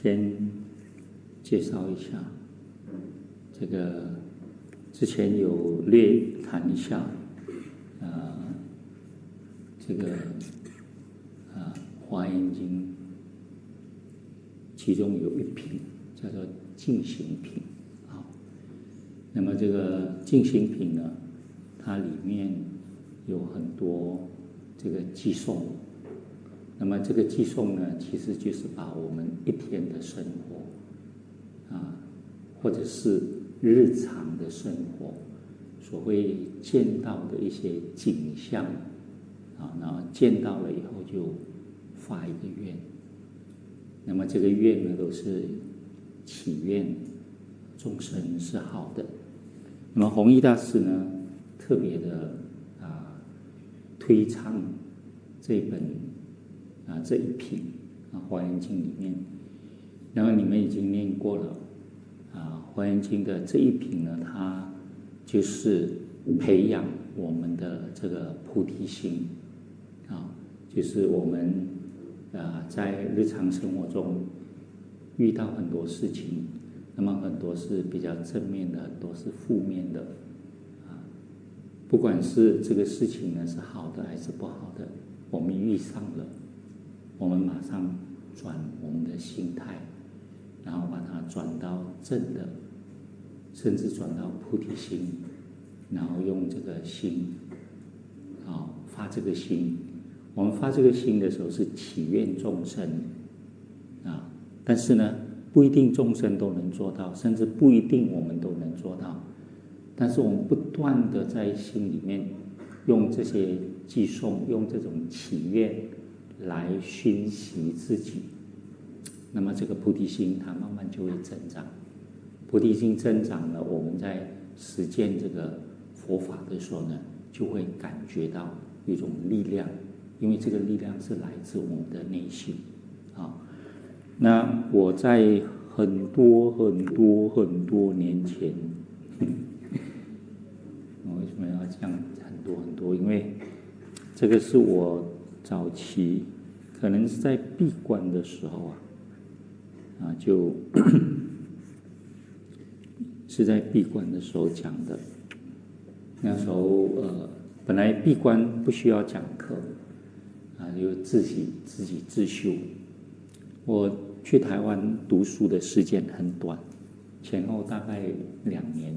先介绍一下这个，之前有略谈一下，这个华严经其中有一品叫做净行品啊。那么这个净行品呢，它里面有很多这个偈颂。那么这个偈颂呢，其实就是把我们一天的生活或者是日常的生活所会见到的一些景象然后见到了以后就发一个愿。那么这个愿呢，都是祈愿众生是好的。那么弘一大师呢，特别的推倡这本这一品华严经里面，然后你们已经念过了华严经的这一品呢，它就是培养我们的这个菩提心就是我们在日常生活中遇到很多事情，那么很多是比较正面的，很多是负面的不管是这个事情呢是好的还是不好的，我们遇上了，我们马上转我们的心态，然后把它转到正的，甚至转到菩提心，然后用这个心发这个心。我们发这个心的时候是祈愿众生但是呢不一定众生都能做到，甚至不一定我们都能做到，但是我们不断的在心里面用这些偈颂，用这种祈愿来熏习自己，那么这个菩提心它慢慢就会增长。菩提心增长了，我们在实践这个佛法的时候呢，就会感觉到有一种力量，因为这个力量是来自我们的内心那我在很多年前我为什么要讲很多？因为这个是我早期可能是在闭关的时候就是在闭关的时候讲的。那时候本来闭关不需要讲课就自己自修。我去台湾读书的时间很短，前后大概2年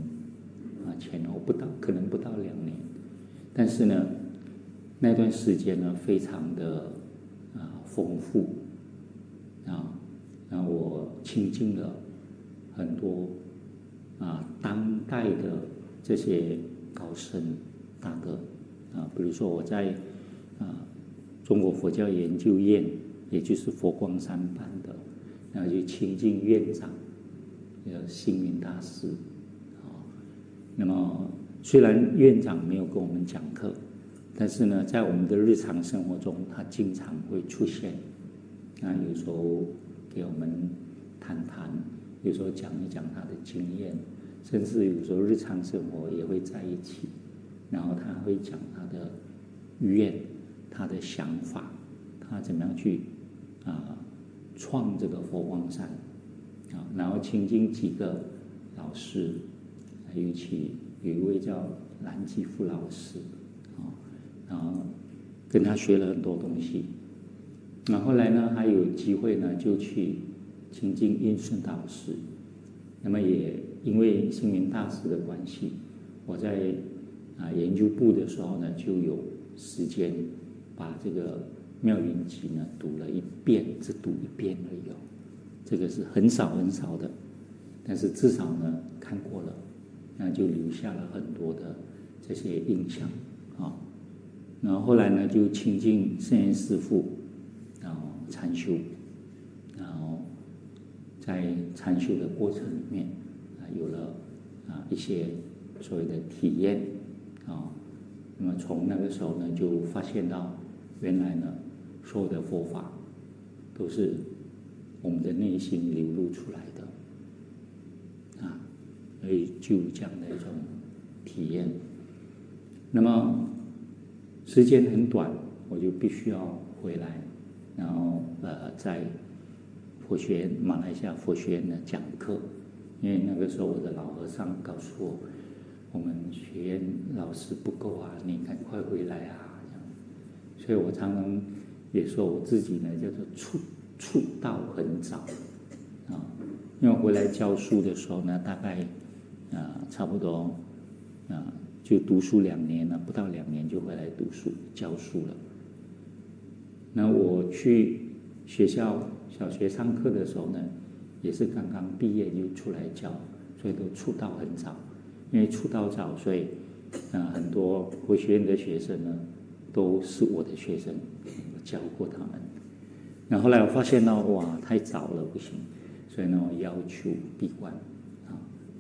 前后可能不到2年，但是呢那段时间呢非常的丰富然后我亲近了很多当代的这些高僧大德比如说我在中国佛教研究院，也就是佛光山办的，然后就亲近院长星云大师那么虽然院长没有跟我们讲课，但是呢在我们的日常生活中他经常会出现有时候给我们谈谈，有时候讲一讲他的经验，甚至有时候日常生活也会在一起，然后他会讲他的愿，他的想法，他怎么样去创这个佛光山然后亲近几个老师，尤其有一位叫蓝基富老师然后跟他学了很多东西。那后来呢还有机会呢就去亲近印顺大师，那么也因为星云大师的关系，我在研究部的时候呢就有时间把这个妙云集呢读了1遍，只读1遍而已这个是很少的，但是至少呢看过了，那就留下了很多的这些印象然后后来呢就亲近圣严师父，然后禅修，然后在禅修的过程里面有了一些所谓的体验那么从那个时候呢就发现到原来呢所有的佛法都是我们的内心流露出来的所以就这样的一种体验。那么时间很短，我就必须要回来，然后在马来西亚佛学院的讲课，因为那个时候我的老和尚告诉我，我们学院老师不够啊，你赶快回来啊，这样。所以我常常也说我自己呢叫做出道很早啊，因为我回来教书的时候呢，大概差不多就读书2年了，不到2年就回来读书教书了。那我去学校小学上课的时候呢，也是刚刚毕业就出来教，所以都出道很早。因为出道早，所以很多佛学院的学生呢都是我的学生，我教过他们。然后后来我发现呢，哇，太早了不行，所以呢我要求闭关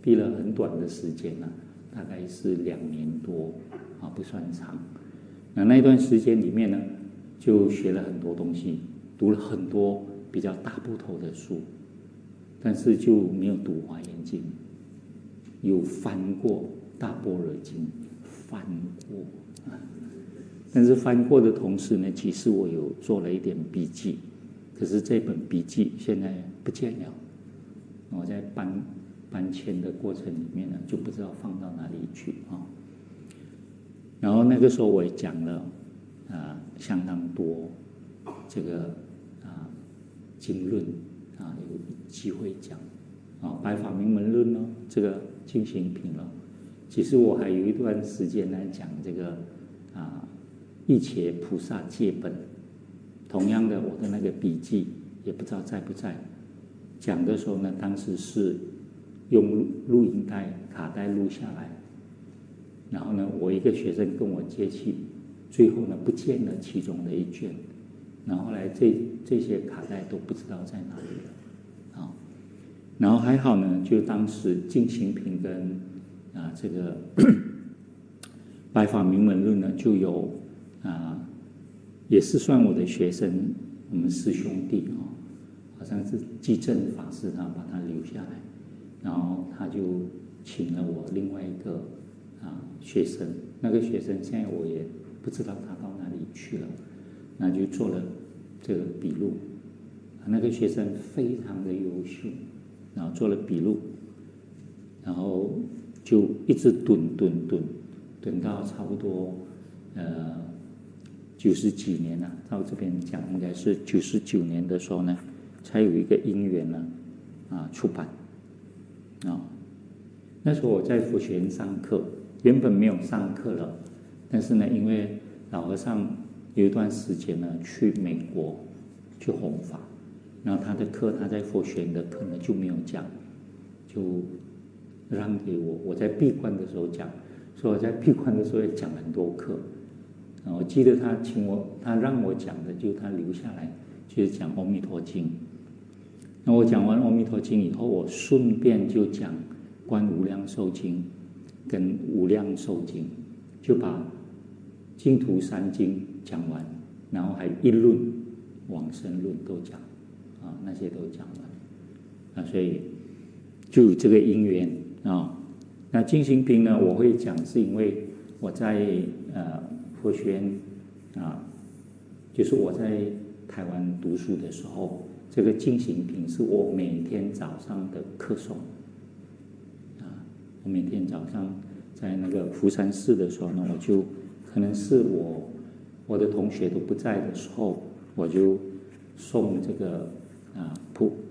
闭了很短的时间大概是2年多不算长。那一段时间里面呢，就学了很多东西，读了很多比较大部头的书，但是就没有读华严经，有翻过大般若经，翻过但是翻过的同时呢，其实我有做了一点笔记，可是这本笔记现在不见了，我在搬迁的过程里面呢，就不知道放到哪里去然后那个时候我也讲了相当多这个经论有机会讲白法明门论这个净行品其实我还有一段时间来讲这个一切菩萨戒本，同样的我的那个笔记也不知道在不在。讲的时候呢，当时是用录音带卡带录下来，然后呢我一个学生跟我借去，最后呢不见了其中的一卷，然后后来这些卡带都不知道在哪里了然后还好呢，就当时净行品跟这个白法明门论呢就有也是算我的学生，我们师兄弟好像是济正法师他把他留下来，然后他就请了我另外一个学生，那个学生现在我也不知道他到哪里去了，那就做了这个笔录。那个学生非常的优秀，然后做了笔录，然后就一直蹲到差不多90几年了，到这边讲应该是99年的时候呢，才有一个因缘呢出版那时候我在佛学院上课，原本没有上课了，但是呢，因为老和尚有一段时间呢去美国去弘法，然后他的课他在佛学院的课呢就没有讲，就让给我，我在闭关的时候讲，所以我在闭关的时候也讲很多课。我记得他让我讲的，就他留下来就是讲《阿弥陀经》。那我讲完《阿弥陀经》以后，我顺便就讲《观无量寿经》跟《无量寿经》，就把净土3经讲完，然后还一论往生论都讲那些都讲完所以就有这个因缘那净行品呢，我会讲是因为我在佛学院就是我在台湾读书的时候，这个净行品是我每天早上的课诵我每天早上在那个福山寺的时候呢，我就可能是我的同学都不在的时候，我就诵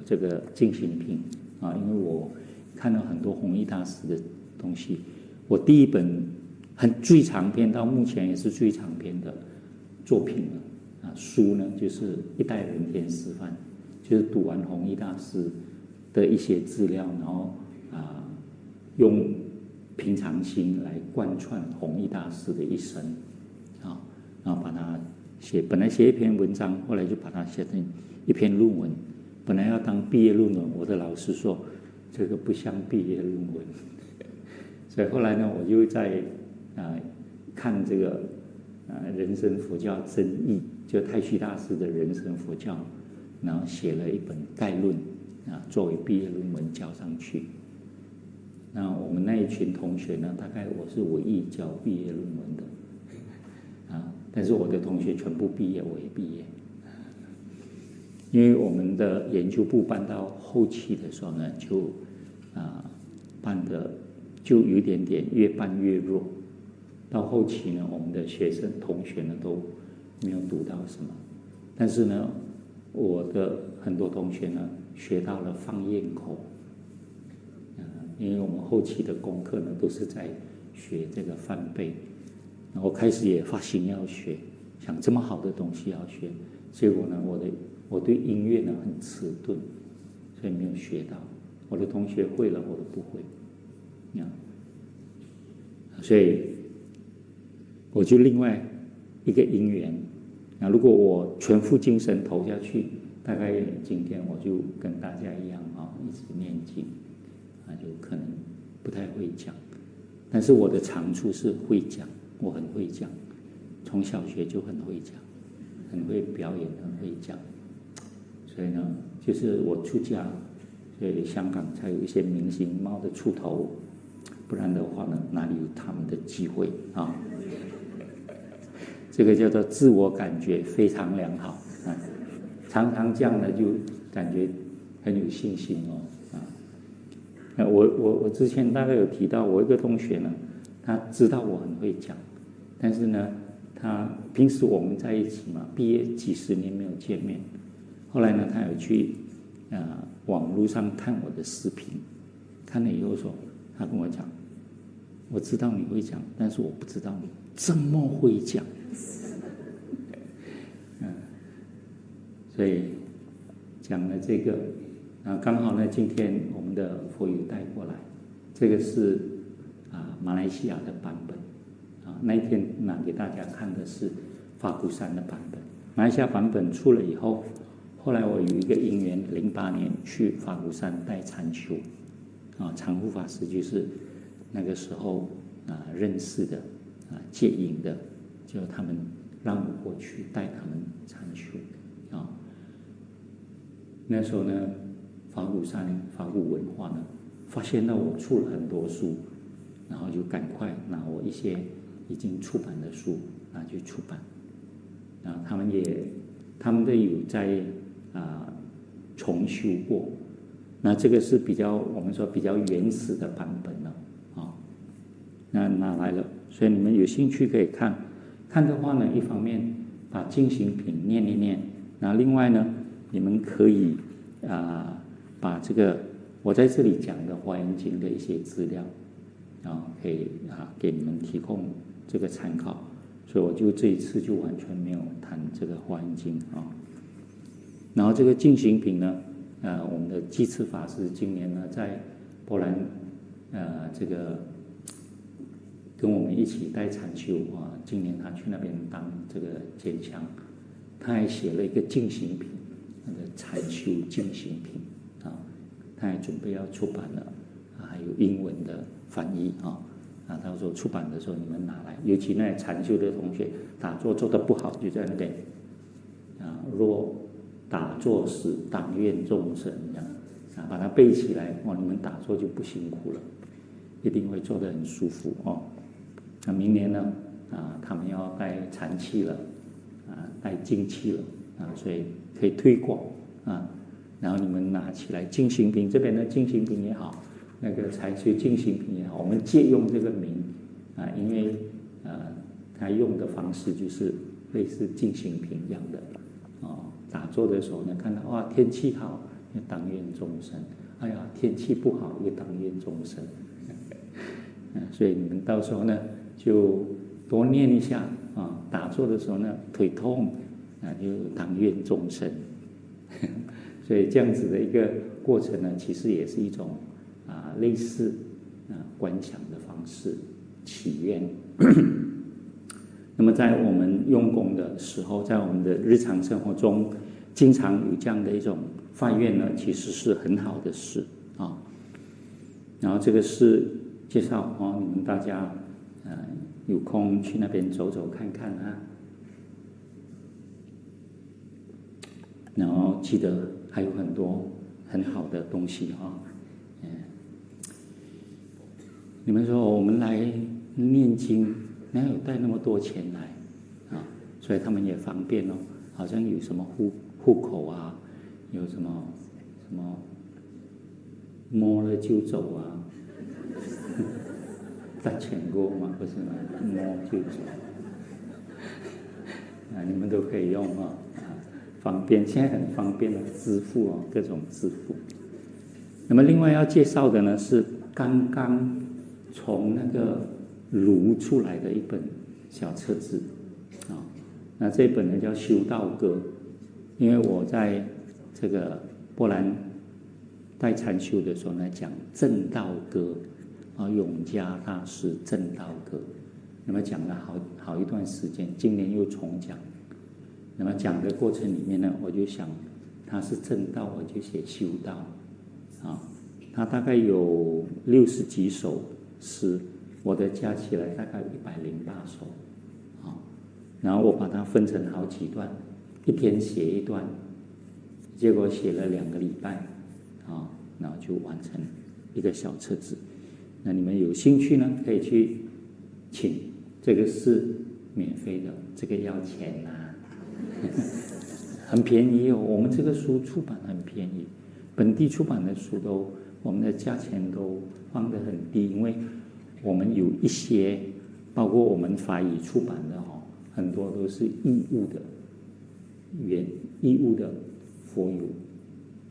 这个净行品因为我看了很多弘一大师的东西，我第一本最长篇到目前也是最长篇的作品书呢，就是一代人天师范，就是读完弘一大师的一些资料，然后用平常心来贯穿弘一大师的一生然后把它本来写一篇文章，后来就把它写成一篇论文，本来要当毕业论文，我的老师说这个不像毕业论文所以后来呢，我就在看这个人生佛教真义，就太虚大师的人生佛教，然后写了一本概论作为毕业论文交上去。那我们那一群同学呢，大概我是唯一交毕业论文的但是我的同学全部毕业，我也毕业因为我们的研究部办到后期的时候呢，就办的就有一点点越办越弱。到后期呢，我们的学生同学呢都没有读到什么，但是呢，我的很多同学呢学到了放焰口，因为我们后期的功课呢都是在学这个梵呗，然后开始也发心要学，想这么好的东西要学，结果呢，我对音乐呢很迟钝，所以没有学到。我的同学会了，我都不会，所以我就另外一个因缘。如果我全副精神投下去，大概今天我就跟大家一样一直念经，就可能不太会讲。但是我的长处是会讲，我很会讲，从小学就很会讲，很会表演，很会讲。所以呢，就是我出家，所以香港才有一些明星冒得出头，不然的话呢，哪里有他们的机会啊？这个叫做自我感觉非常良好常常这样呢，就感觉很有信心我之前大概有提到，我一个同学呢，他知道我很会讲，但是呢，他平时我们在一起嘛，毕业几十年没有见面，后来呢，他有去网络上看我的视频，看了以后说，他跟我讲，我知道你会讲，但是我不知道你这么会讲。所以讲了这个，刚好呢，今天我们的佛友带过来，这个是马来西亚的版本那一天拿给大家看的是法鼓山的版本。马来西亚版本出了以后，后来我有一个因缘，08年去法鼓山带禅修常护法师就是那个时候认识的戒瘾的，就他们让我过去带他们禅修那时候呢，法鼓山法鼓文化呢，发现到我出了很多书，然后就赶快拿我一些已经出版的书拿去出版。他们都有在重修过。那这个是我们说比较原始的版本了那拿来了，所以你们有兴趣可以看。看的话呢，一方面把进行品念一念，那另外呢，你们可以把这个我在这里讲的《华严经》的一些资料可以给你们提供这个参考。所以我就这一次就完全没有谈这个《华严经》然后这个进行品呢，我们的济慈法师今年呢在波兰这个跟我们一起带禅修今年他去那边当这个监香，他还写了一个进行品，那个禅修进行品他还准备要出版了还有英文的翻译他说出版的时候你们拿来，尤其那禅修的同学打坐做得不好，就在那边若打坐时当愿众生这样把它背起来你们打坐就不辛苦了，一定会做得很舒服那明年呢他们要带禅器了带净器了所以可以推广然后你们拿起来进行品，这边的进行品也好，那个禅修进行品也好，我们借用这个名因为他用的方式就是类似进行品一样的打坐的时候呢，看到天气好就当愿众生，哎呀天气不好就当愿众生所以你们到时候呢就多念一下打坐的时候呢腿痛就当愿众生所以这样子的一个过程呢，其实也是一种类似观想的方式祈愿那么在我们用功的时候，在我们的日常生活中经常有这样的一种发愿呢，其实是很好的事然后这个是介绍你们大家有空去那边走走看看然后记得还有很多很好的东西你们说我们来念经哪有带那么多钱来所以他们也方便好像有什么户口有什么摸了就走啊，大钱过嘛，不是吗？摸就走啊，你们都可以用啊，方便，现在很方便的支付哦，各种支付。那么另外要介绍的呢是刚刚从那个炉出来的一本小册子啊，那这本呢叫《修道歌》，因为我在这个波兰带禅修的时候呢，讲正道歌啊，永嘉大师正道歌，那么讲了好一段时间，今年又重讲。那么讲的过程里面呢，我就想他是正道，我就写修道啊。他大概有60几首诗，我的加起来大概108首啊。然后我把它分成好几段，一天写一段，结果写了2个礼拜啊，然后就完成一个小册子。那你们有兴趣呢，可以去请，这个是免费的，这个要钱啊。很便宜哦，我们这个书出版很便宜，本地出版的书我们的价钱都放得很低，因为我们有一些，包括我们法语出版的很多都是义务的，义务的佛友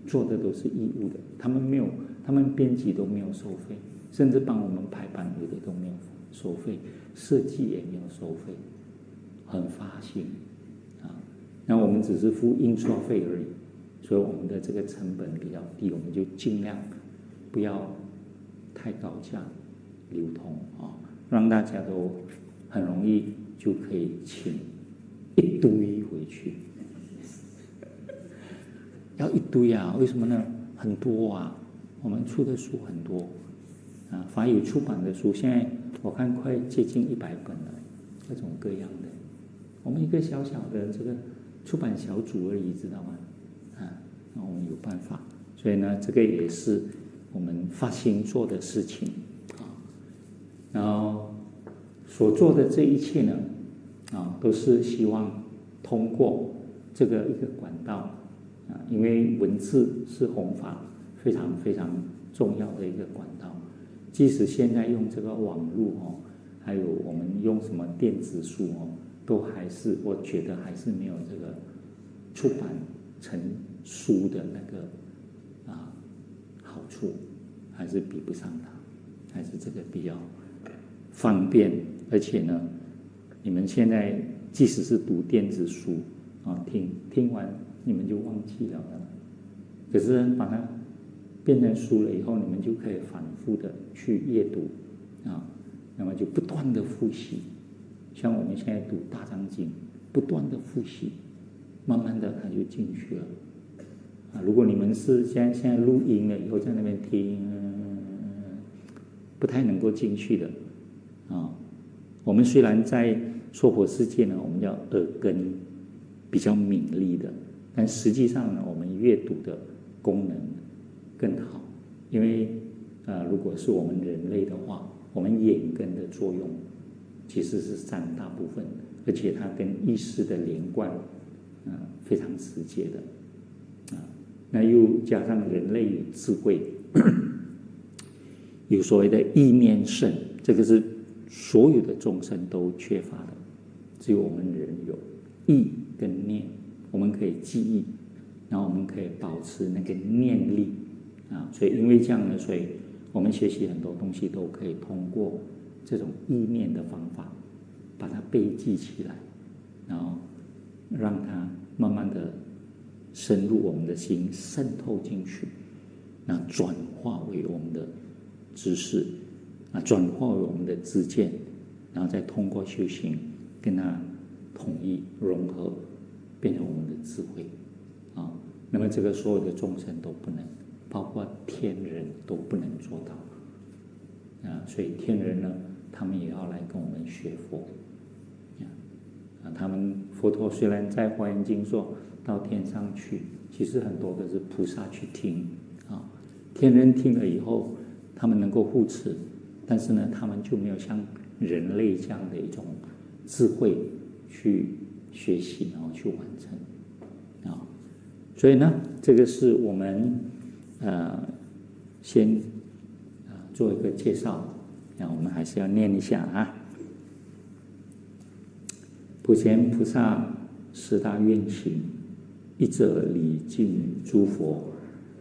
做的都是义务的，他们编辑都没有收费，甚至帮我们排版有的都没有收费，设计也没有收费，很发心啊。那我们只是付印刷费而已，所以我们的这个成本比较低，我们就尽量不要太高价流通啊，让大家都很容易就可以请一堆回去。要一堆啊？为什么呢？很多啊，我们出的书很多啊，法语出版的书现在我看快接近100本了，各种各样的。我们一个小小的这个出版小组而已，知道吗？那我们有办法，所以呢，这个也是我们发心做的事情啊。然后所做的这一切呢，都是希望通过这个一个管道啊，因为文字是弘法非常非常重要的一个管道。即使现在用这个网络还有我们用什么电子书都还是我觉得还是没有这个出版成书的那个好处，还是比不上它，还是这个比较方便。而且呢，你们现在即使是读电子书听完你们就忘记了，可是把它变成书了以后，你们就可以反复的去阅读那么就不断的复习。像我们现在读大藏经，不断的复习，慢慢的它就进去了如果你们是现在录音了以后在那边听，不太能够进去的我们虽然在娑婆世界呢，我们叫耳根比较敏利的，但实际上呢，我们阅读的功能更好，因为如果是我们人类的话，我们眼根的作用其实是占大部分，而且它跟意识的连贯非常直接的那又加上人类有智慧有所谓的意念圣，这个是所有的众生都缺乏的，只有我们人有意跟念，我们可以记忆，然后我们可以保持那个念力所以因为这样呢，所以我们学习很多东西都可以通过这种意念的方法把它背记起来，然后让它慢慢的深入我们的心，渗透进去，那转化为我们的知识转化为我们的知见，然后再通过修行跟它统一融合，变成我们的智慧那么这个所有的众生都不能，包括天人都不能做到所以天人呢，他们也要来跟我们学佛他们佛陀虽然在华严经说到天上去，其实很多都是菩萨去听天人听了以后，他们能够护持，但是呢，他们就没有像人类这样的一种智慧去学习，然后去完成所以呢，这个是我们先做一个介绍，那我们还是要念一下啊。普贤菩萨十大愿行，一者礼敬诸佛，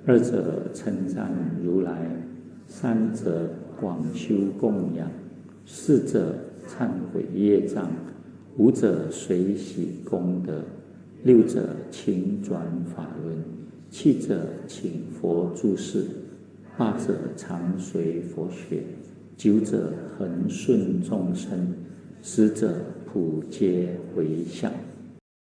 二者称赞如来，三者广修供养，四者忏悔业障，五者随喜功德，六者勤转法轮，七者请佛住世，八者常随佛学，九者恒顺众生，十者普皆回向。